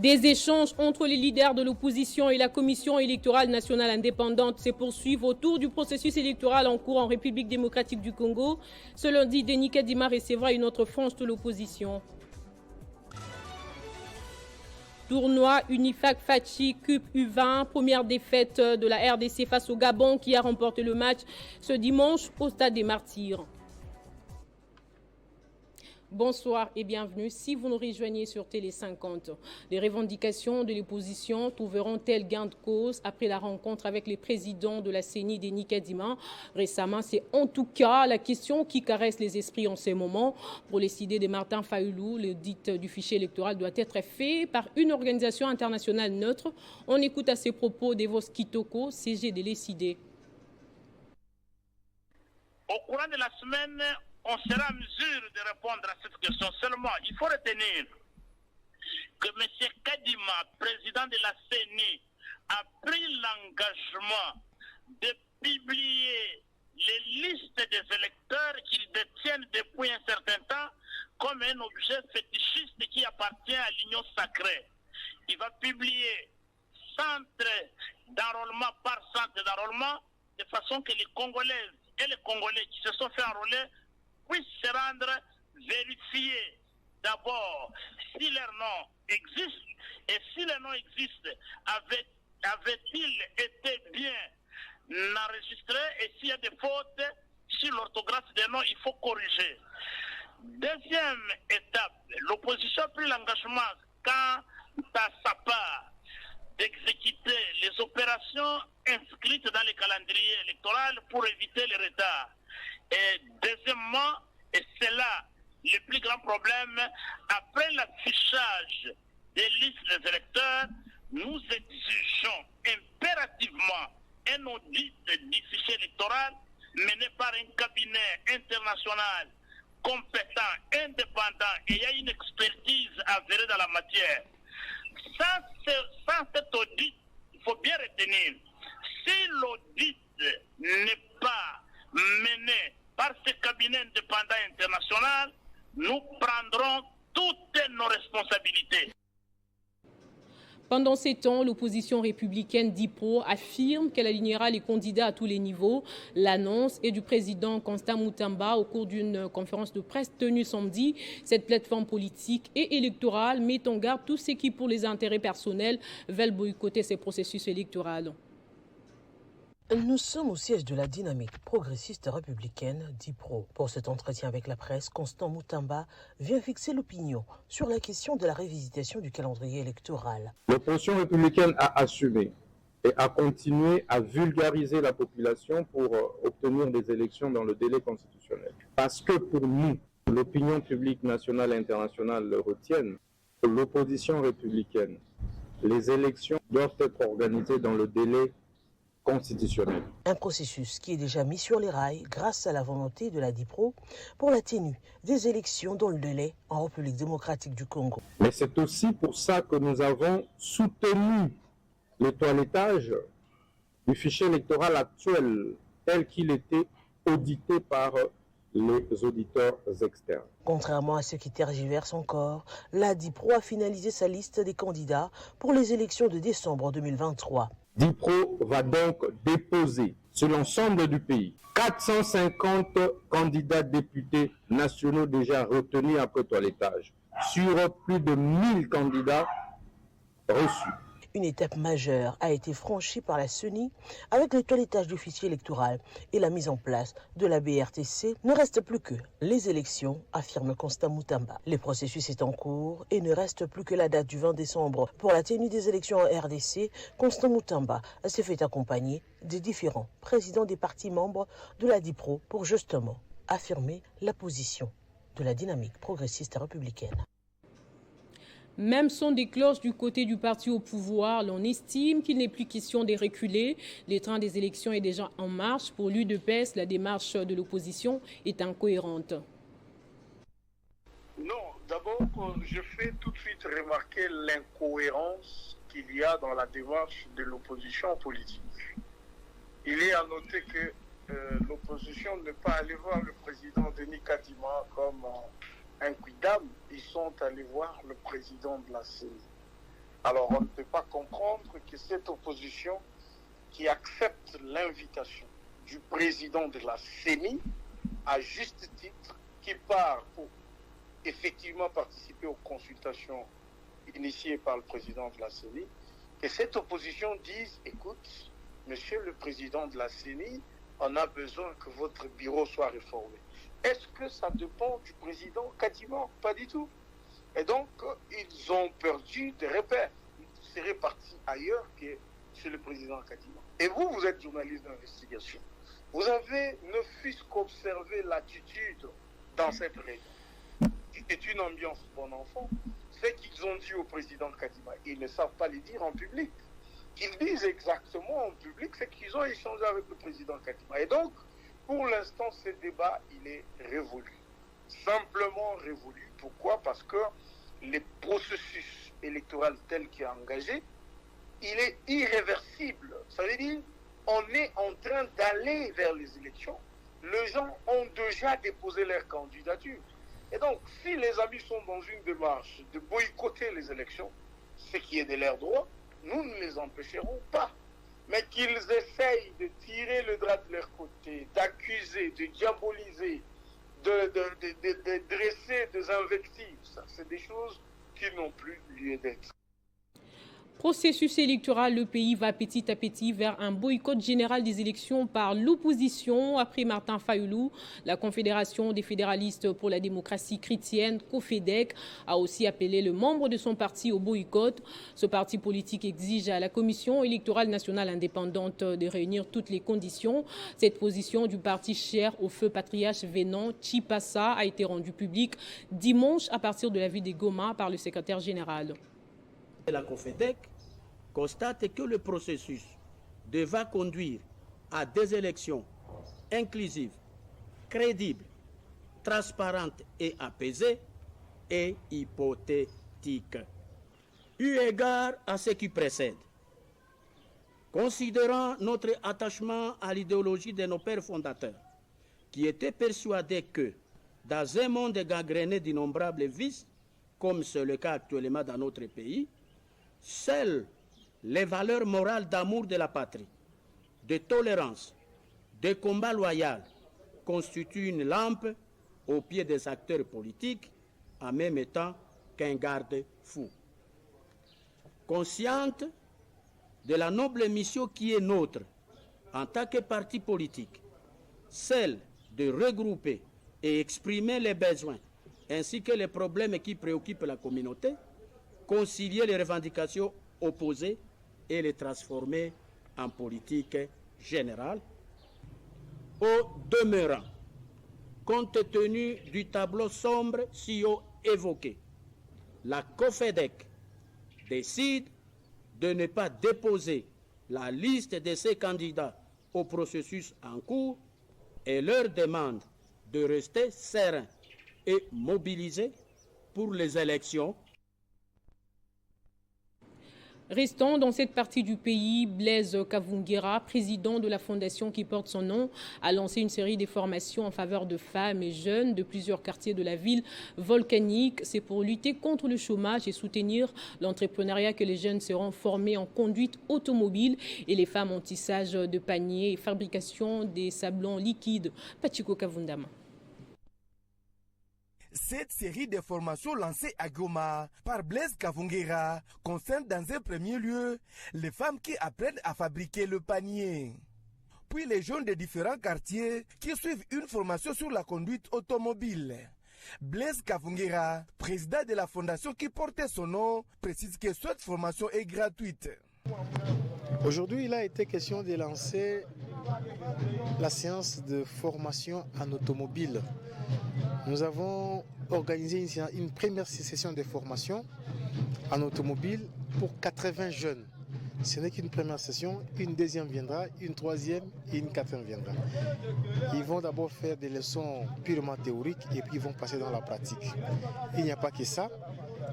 Des échanges entre les leaders de l'opposition et la Commission électorale nationale indépendante se poursuivent autour du processus électoral en cours en République démocratique du Congo. Ce lundi, Denis Kadima recevra une autre frange de l'opposition. Tournoi Unifac Fachi Cup U20, première défaite de la RDC face au Gabon qui a remporté le match ce dimanche au Stade des Martyrs. Bonsoir et bienvenue. Si vous nous rejoignez sur Télé 50, les revendications de l'opposition trouveront-elles gain de cause après la rencontre avec les présidents de la CENI, Denis Kadima récemment? C'est en tout cas la question qui caresse les esprits en ce moment. Pour les idées de Martin Fayulu, l'audit du fichier électoral doit être fait par une organisation internationale neutre. On écoute à ces propos Devos Kitoko, CG de l'ECID. Au courant de la semaine, on sera en mesure de répondre à cette question. Seulement, il faut retenir que M. Kadima, président de la CENI, a pris l'engagement de publier les listes des électeurs qu'il détiennent depuis un certain temps comme un objet fétichiste qui appartient à l'Union sacrée. Il va publier centre d'enrôlement par centre d'enrôlement de façon que les Congolaises et les Congolais qui se sont fait enrôler puissent se rendre vérifier d'abord si leur nom existe et si leur nom existe, avait-il été bien enregistré et s'il y a des fautes sur l'orthographe des noms, il faut corriger. Deuxième étape, l'opposition a pris l'engagement quant à sa part d'exécuter les opérations inscrites dans le calendrier électoral pour éviter les retards. Et deuxièmement, et c'est là le plus grand problème, après l'affichage des listes des électeurs, nous exigeons impérativement un audit du fichier électoral mené par un cabinet international compétent, indépendant et ayant une expertise avérée dans la matière. Sans cet audit, il faut bien retenir, si l'audit n'est pas mené par ce cabinet indépendant international, nous prendrons toutes nos responsabilités. Pendant ces temps, l'opposition républicaine DIPRO affirme qu'elle alignera les candidats à tous les niveaux. L'annonce est du président Constant Moutamba au cours d'une conférence de presse tenue samedi. Cette plateforme politique et électorale met en garde tous ceux qui, pour les intérêts personnels, veulent boycotter ces processus électoraux. Nous sommes au siège de la dynamique progressiste républicaine DIPRO. Pour cet entretien avec la presse, Constant Moutamba vient fixer l'opinion sur la question de la révisitation du calendrier électoral. L'opposition républicaine a assumé et a continué à vulgariser la population pour obtenir des élections dans le délai constitutionnel. Parce que pour nous, l'opinion publique nationale et internationale le retiennent, pour l'opposition républicaine, les élections doivent être organisées dans le délai constitutionnel. Un processus qui est déjà mis sur les rails grâce à la volonté de la DIPRO pour la tenue des élections dans le délai en République démocratique du Congo. Mais c'est aussi pour ça que nous avons soutenu le toilettage du fichier électoral actuel tel qu'il était audité par les auditeurs externes. Contrairement à ceux qui tergiversent encore, la DIPRO a finalisé sa liste des candidats pour les élections de décembre 2023. DIPRO va donc déposer sur l'ensemble du pays 450 candidats députés nationaux déjà retenus après toilettage sur plus de 1000 candidats reçus. Une étape majeure a été franchie par la CENI avec le toilettage du fichier électoral et la mise en place de la BRTC. Ne reste plus que les élections, affirme Constant Moutamba. Le processus est en cours et ne reste plus que la date du 20 décembre pour la tenue des élections en RDC. Constant Moutamba s'est fait accompagner des différents présidents des partis membres de la DIPRO pour justement affirmer la position de la dynamique progressiste républicaine. Même son des cloches du côté du parti au pouvoir, l'on estime qu'il n'est plus question de reculer. Le train des élections est déjà en marche. Pour l'UDPS, la démarche de l'opposition est incohérente. Non, d'abord, je fais tout de suite remarquer l'incohérence qu'il y a dans la démarche de l'opposition politique. Il est à noter que l'opposition ne pas aller voir le président Denis Kadima comme un quidam, ils sont allés voir le président de la CENI. Alors on ne peut pas comprendre que cette opposition qui accepte l'invitation du président de la CENI, à juste titre, qui part pour effectivement participer aux consultations initiées par le président de la CENI, que cette opposition dise, écoute, monsieur le président de la CENI, on a besoin que votre bureau soit réformé. Est-ce que ça dépend du président Kadima? Pas du tout. Et donc, ils ont perdu des repères. Ils seraient partis ailleurs que chez le président Kadima. Et vous, vous êtes journaliste d'investigation. Vous avez ne fût-ce qu'observé l'attitude dans cette région, qui est une ambiance bon enfant. C'est qu'ils ont dit au président Kadima, ils ne savent pas le dire en public. Qu'ils disent exactement en public, c'est qu'ils ont échangé avec le président Kadima. Et donc, pour l'instant, ce débat, il est révolu. Simplement révolu. Pourquoi? Parce que le processus électoral tel qu'il est engagé, il est irréversible. Ça veut dire, on est en train d'aller vers les élections. Les gens ont déjà déposé leur candidature. Et donc, si les amis sont dans une démarche de boycotter les élections, ce qui est de leur droit, nous ne les empêcherons pas. Mais qu'ils essayent de tirer le drap de leur côté, d'accuser, de diaboliser, de dresser des invectives, ça, c'est des choses qui n'ont plus lieu d'être. Processus électoral, le pays va petit à petit vers un boycott général des élections par l'opposition. Après Martin Fayoulou, la Confédération des fédéralistes pour la démocratie chrétienne, COFEDEC, a aussi appelé le membre de son parti au boycott. Ce parti politique exige à la Commission électorale nationale indépendante de réunir toutes les conditions. Cette position du parti cher au feu patriarche Vénan Chipassa a été rendue publique dimanche à partir de la ville de Goma par le secrétaire général. La COFEDEC constate que le processus devra conduire à des élections inclusives, crédibles, transparentes et apaisées et hypothétiques. Eu égard à ce qui précède, considérant notre attachement à l'idéologie de nos pères fondateurs, qui étaient persuadés que, dans un monde gangréné d'innombrables vices, comme c'est le cas actuellement dans notre pays, seules les valeurs morales d'amour de la patrie, de tolérance, de combat loyal constituent une lampe au pied des acteurs politiques en même temps qu'un garde-fou. Consciente de la noble mission qui est nôtre en tant que parti politique, celle de regrouper et exprimer les besoins ainsi que les problèmes qui préoccupent la communauté, concilier les revendications opposées et les transformer en politique générale. Au demeurant, compte tenu du tableau sombre si haut évoqué, la COFEDEC décide de ne pas déposer la liste de ses candidats au processus en cours et leur demande de rester sereins et mobilisés pour les élections. Restons dans cette partie du pays. Blaise Kavunguera, président de la fondation qui porte son nom, a lancé une série de formations en faveur de femmes et jeunes de plusieurs quartiers de la ville volcanique. C'est pour lutter contre le chômage et soutenir l'entrepreneuriat que les jeunes seront formés en conduite automobile et les femmes en tissage de paniers et fabrication des sablons liquides. Pachiko Kavundama. Cette série de formations lancées à Goma par Blaise Kavunguera concerne dans un premier lieu les femmes qui apprennent à fabriquer le panier. Puis les jeunes de différents quartiers qui suivent une formation sur la conduite automobile. Blaise Kavunguera, président de la fondation qui portait son nom, précise que cette formation est gratuite. Aujourd'hui, il a été question de lancer la séance de formation en automobile. Nous avons organisé une première session de formation en automobile pour 80 jeunes. Ce n'est qu'une première session, une deuxième viendra, une troisième et une quatrième viendra. Ils vont d'abord faire des leçons purement théoriques et puis ils vont passer dans la pratique. Il n'y a pas que ça.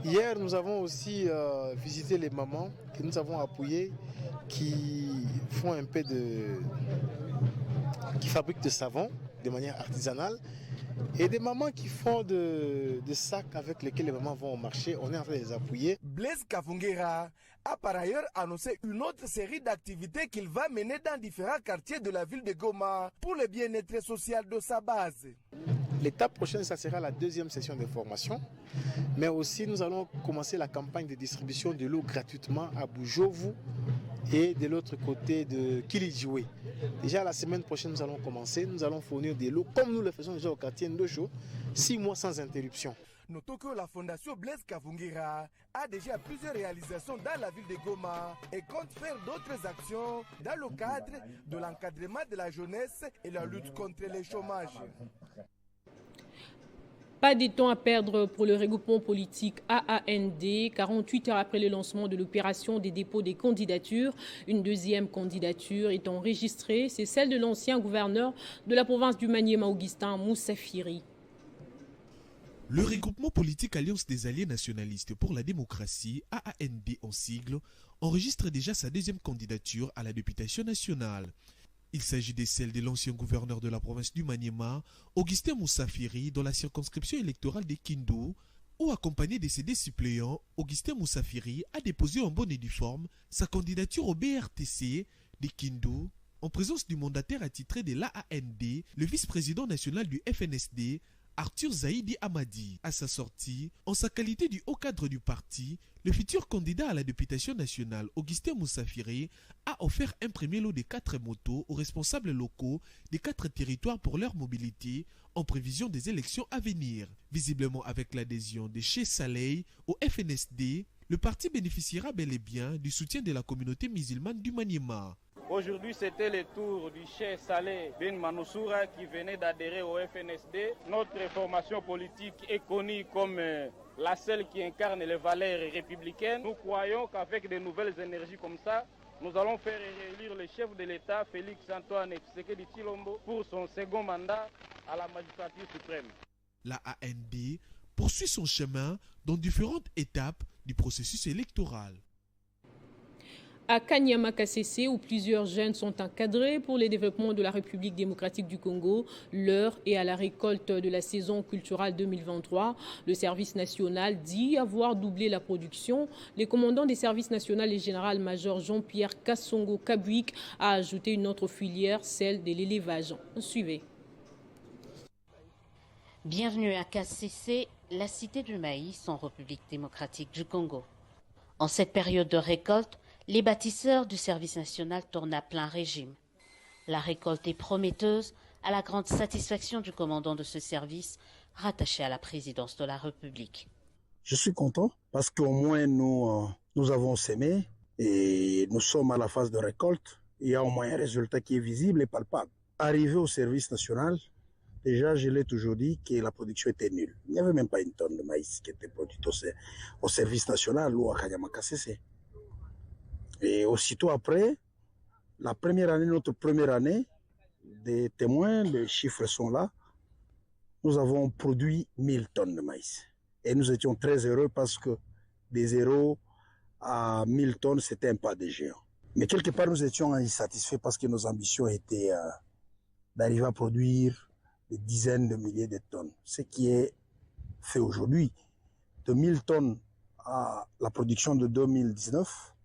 Hier, nous avons aussi visité les mamans que nous avons appuyées qui font un peu qui fabriquent de savon. de manière artisanale. Et des mamans qui font des sacs avec lesquels les mamans vont au marché, on est en train de les appuyer. Blaise Kavungera a par ailleurs annoncé une autre série d'activités qu'il va mener dans différents quartiers de la ville de Goma pour le bien-être social de sa base. L'étape prochaine, ça sera la deuxième session de formation. Mais aussi, nous allons commencer la campagne de distribution de l'eau gratuitement à Bujovu et de l'autre côté de Kilidjoué. Déjà la semaine prochaine, nous allons commencer. Nous allons fournir de l'eau comme nous le faisons déjà au quartier Ndojo, 6 mois sans interruption. Notons que la fondation Blaise Kavungera a déjà plusieurs réalisations dans la ville de Goma et compte faire d'autres actions dans le cadre de l'encadrement de la jeunesse et la lutte contre le chômage. Pas de temps à perdre pour le regroupement politique AAND. 48 heures après le lancement de l'opération des dépôts des candidatures, une deuxième candidature est enregistrée. C'est celle de l'ancien gouverneur de la province du Maniema, Augustin Moussafiri. Le regroupement politique Alliance des Alliés nationalistes pour la démocratie, AAND en sigle, enregistre déjà sa deuxième candidature à la députation nationale. Il s'agit de celle de l'ancien gouverneur de la province du Maniema, Augustin Moussafiri, dans la circonscription électorale de Kindu, où, accompagné de ses deux suppléants, Augustin Moussafiri a déposé en bonne et due forme sa candidature au BRTC de Kindu, en présence du mandataire attitré de l'AAND, le vice-président national du FNSD, Arthur Zaidi Amadi. À sa sortie, en sa qualité du haut cadre du parti, le futur candidat à la députation nationale, Augustin Moussafiri, a offert un premier lot de 4 motos aux responsables locaux des 4 territoires pour leur mobilité en prévision des élections à venir. Visiblement avec l'adhésion de Cheikh Saleh au FNSD, le parti bénéficiera bel et bien du soutien de la communauté musulmane du Maniema. Aujourd'hui, c'était le tour du Cheikh Saleh bin Mansoura qui venait d'adhérer au FNSD. Notre formation politique est connue comme la seule qui incarne les valeurs républicaines. Nous croyons qu'avec de nouvelles énergies comme ça, nous allons faire élire le chef de l'État, Félix Antoine Tshisekedi Tshilombo, pour son second mandat à la magistrature suprême. La AND poursuit son chemin dans différentes étapes du processus électoral. À Kanyama-Kasese, où plusieurs jeunes sont encadrés pour le développement de la République démocratique du Congo, l'heure est à la récolte de la saison culturelle 2023. Le service national dit avoir doublé la production. Le commandant des services nationaux, le général-major Jean-Pierre Kassongo-Kabuik, a ajouté une autre filière, celle de l'élevage. Suivez. Bienvenue à Kasese, la cité du maïs en République démocratique du Congo. En cette période de récolte, les bâtisseurs du service national tournent à plein régime. La récolte est prometteuse, à la grande satisfaction du commandant de ce service, rattaché à la présidence de la République. Je suis content parce qu'au moins nous avons sémé et nous sommes à la phase de récolte. Il y a au moins un résultat qui est visible et palpable. Arrivé au service national, déjà je l'ai toujours dit que la production était nulle. Il n'y avait même pas une tonne de maïs qui était produite au service national ou à Kanyama-Kasese. Et aussitôt après, notre première année, des témoins, les chiffres sont là, nous avons produit 1000 tonnes de maïs. Et nous étions très heureux parce que des 0 à 1000 tonnes, c'était un pas de géant. Mais quelque part, nous étions insatisfaits parce que nos ambitions étaient d'arriver à produire des dizaines de milliers de tonnes. Ce qui est fait aujourd'hui, de 1000 tonnes à la production de 2019,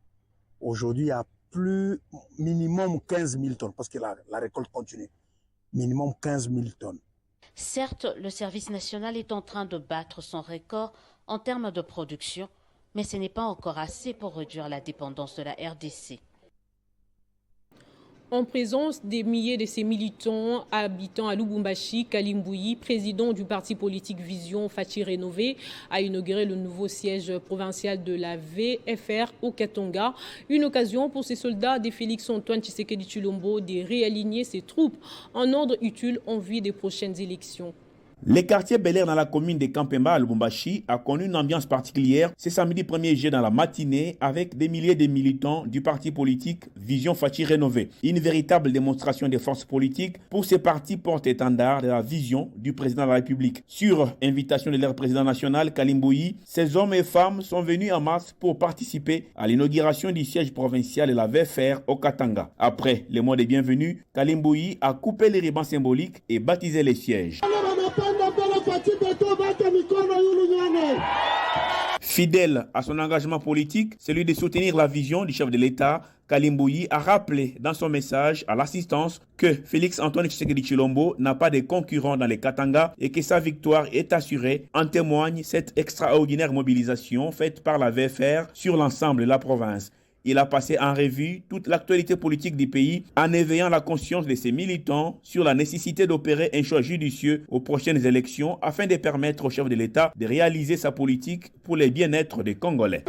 aujourd'hui, il y a plus minimum 15 000 tonnes, parce que la récolte continue. Minimum 15 000 tonnes. Certes, le service national est en train de battre son record en termes de production, mais ce n'est pas encore assez pour réduire la dépendance de la RDC. En présence des milliers de ses militants habitant à Lubumbashi, Kalimbouyi, président du parti politique Vision Fachi Rénové, a inauguré le nouveau siège provincial de la VFR au Katonga. Une occasion pour ces soldats de Félix Antoine Tshisekedi Tshilombo de réaligner ses troupes en ordre utile en vue des prochaines élections. Le quartier Bel Air dans la commune de Kampemba à Lubumbashi a connu une ambiance particulière ce samedi 1er juillet dans la matinée avec des milliers de militants du parti politique Vision Fachi Rénové. Une véritable démonstration des forces politiques pour ces partis porte-étendard de la vision du président de la République. Sur invitation de leur président national Kalim Bouyi, ces hommes et femmes sont venus en masse pour participer à l'inauguration du siège provincial de la VFR au Katanga. Après les mots de bienvenue, Kalim Bouyi a coupé les rubans symboliques et baptisé les sièges. Fidèle à son engagement politique, celui de soutenir la vision du chef de l'État, Kalim Bouyi a rappelé dans son message à l'assistance que Félix Antoine Tshisekedi Tshilombo n'a pas de concurrent dans les Katanga et que sa victoire est assurée. En témoigne cette extraordinaire mobilisation faite par la VFR sur l'ensemble de la province. Il a passé en revue toute l'actualité politique du pays en éveillant la conscience de ses militants sur la nécessité d'opérer un choix judicieux aux prochaines élections afin de permettre au chef de l'État de réaliser sa politique pour le bien-être des Congolais.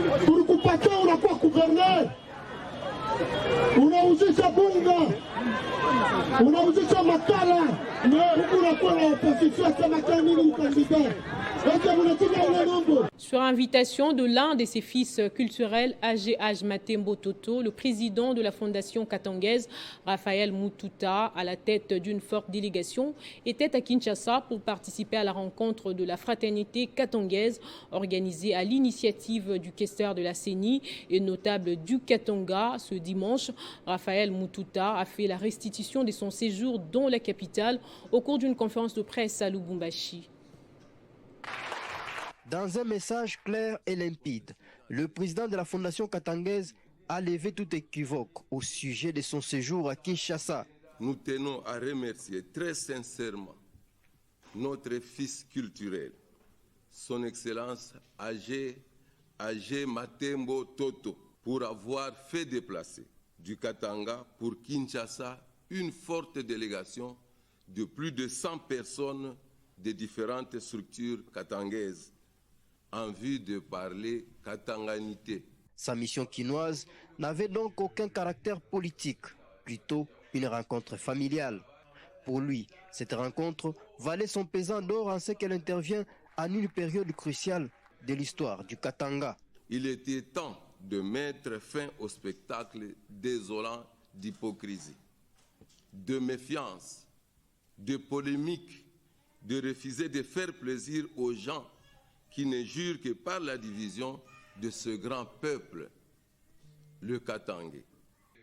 Sur invitation de l'un de ses fils culturels, AGH Matembo Toto, le président de la Fondation katangaise, Raphaël Mututa, à la tête d'une forte délégation, était à Kinshasa pour participer à la rencontre de la fraternité katangaise organisée à l'initiative du questeur de la CENI et notable du Katanga. Ce dimanche, Raphaël Mututa a fait la restitution de son séjour dans la capitale au cours d'une conférence de presse à Lubumbashi. Dans un message clair et limpide, le président de la Fondation katangaise a levé tout équivoque au sujet de son séjour à Kinshasa. Nous tenons à remercier très sincèrement notre fils culturel, son Excellence AG Matembo Toto, pour avoir fait déplacer du Katanga pour Kinshasa une forte délégation de plus de 100 personnes de différentes structures katangaises en vue de parler katanganité. Sa mission quinoise n'avait donc aucun caractère politique, plutôt une rencontre familiale. Pour lui, cette rencontre valait son pesant d'or en ce qu'elle intervient en une période cruciale de l'histoire du Katanga. Il était temps de mettre fin au spectacle désolant d'hypocrisie, de méfiance, de polémique, de refuser de faire plaisir aux gens qui ne jurent que par la division de ce grand peuple, le Katangais.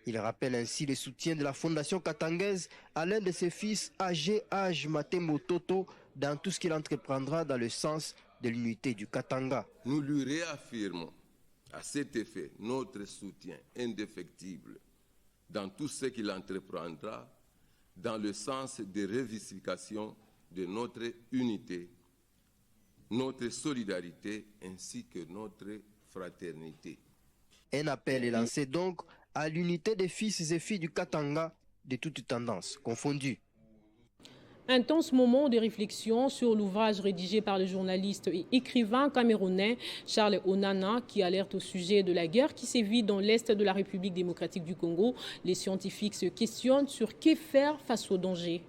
Il rappelle ainsi le soutien de la Fondation katangaise à l'un de ses fils, AGH Matembo Toto, dans tout ce qu'il entreprendra dans le sens de l'unité du Katanga. Nous lui réaffirmons à cet effet notre soutien indéfectible dans tout ce qu'il entreprendra dans le sens de revivification de notre unité, notre solidarité ainsi que notre fraternité. Un appel est lancé donc à l'unité des fils et filles du Katanga de toutes tendances confondues. Intense moment de réflexion sur l'ouvrage rédigé par le journaliste et écrivain camerounais Charles Onana qui alerte au sujet de la guerre qui sévit dans l'est de la République démocratique du Congo. Les scientifiques se questionnent sur que faire face aux dangers.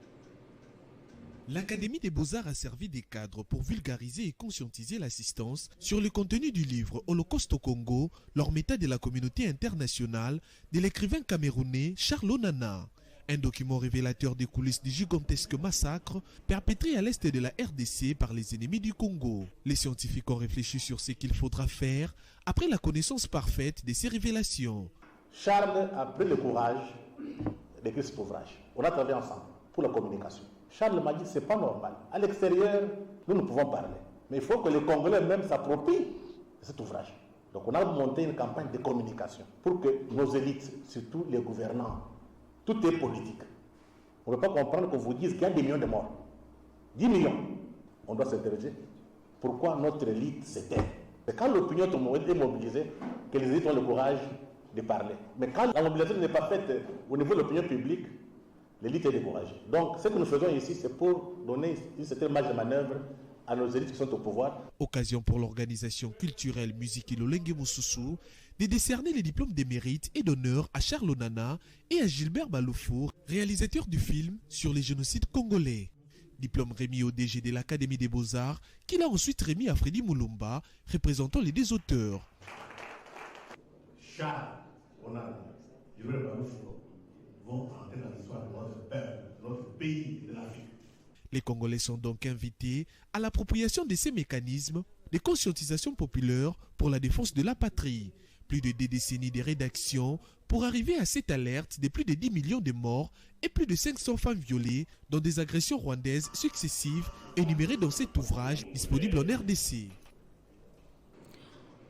L'Académie des Beaux-Arts a servi des cadres pour vulgariser et conscientiser l'assistance sur le contenu du livre Holocauste au Congo, leur méta de la communauté internationale de l'écrivain camerounais Charles Onana. Un document révélateur des coulisses du gigantesque massacre perpétré à l'est de la RDC par les ennemis du Congo. Les scientifiques ont réfléchi sur ce qu'il faudra faire après la connaissance parfaite de ces révélations. Charles a pris le courage d'écrire cet ouvrage. On a travaillé ensemble pour la communication. Charles m'a dit c'est pas normal. À l'extérieur, nous pouvons parler. Mais il faut que les Congolais même s'approprient cet ouvrage. Donc on a monté une campagne de communication pour que nos élites, surtout les gouvernants, tout est politique. On ne peut pas comprendre qu'on vous dise qu'il y a des millions de morts. 10 millions. On doit s'interroger. Pourquoi notre élite s'éteint? C'est quand l'opinion est mobilisée que les élites ont le courage de parler. Mais quand la mobilisation n'est pas faite au niveau de l'opinion publique, l'élite est découragée. Donc, ce que nous faisons ici, c'est pour donner une certaine marge de manœuvre à nos élites qui sont au pouvoir. Occasion pour l'organisation culturelle Musique Lolenge Mosusu de décerner les diplômes de mérite et d'honneur à Charles Onana et à Gilbert Balofour, réalisateur du film sur les génocides congolais. Diplôme remis au DG de l'Académie des Beaux-Arts, qu'il a ensuite remis à Freddy Moulumba, représentant les deux auteurs. Charles, vont entrer dans l'histoire de notre peuple, de notre pays, de l'Afrique. Les Congolais sont donc invités à l'appropriation de ces mécanismes de conscientisation populaire pour la défense de la patrie. Plus de 2 décennies de rédaction pour arriver à cette alerte de plus de 10 millions de morts et plus de 500 femmes violées dans des agressions rwandaises successives énumérées dans cet ouvrage disponible en RDC.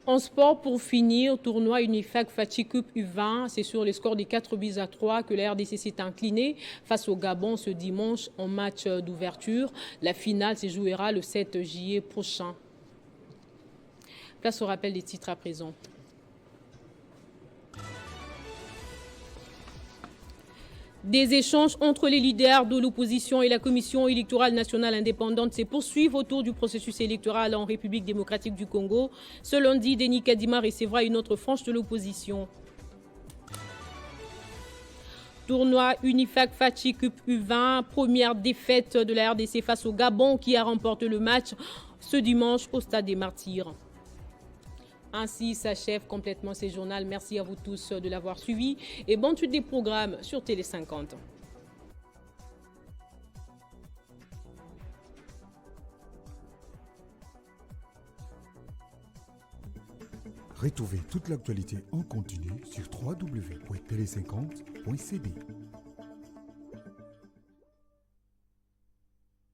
En sport, pour finir, tournoi Unifac Fatih Cup U20, c'est sur le score de 4-3 que la RDC s'est inclinée face au Gabon ce dimanche en match d'ouverture. La finale se jouera le 7 juillet prochain. Place au rappel des titres à présent. Des échanges entre les leaders de l'opposition et la Commission électorale nationale indépendante se poursuivent autour du processus électoral en République démocratique du Congo. Ce lundi, Denis Kadima recevra une autre frange de l'opposition. Tournoi Unifac Fatih Cup U20, première défaite de la RDC face au Gabon qui a remporté le match ce dimanche au Stade des Martyrs. Ainsi s'achève complètement ce journal. Merci à vous tous de l'avoir suivi et bonne suite des programmes sur Télé 50. Retrouvez toute l'actualité en continu sur www.tele50.cd.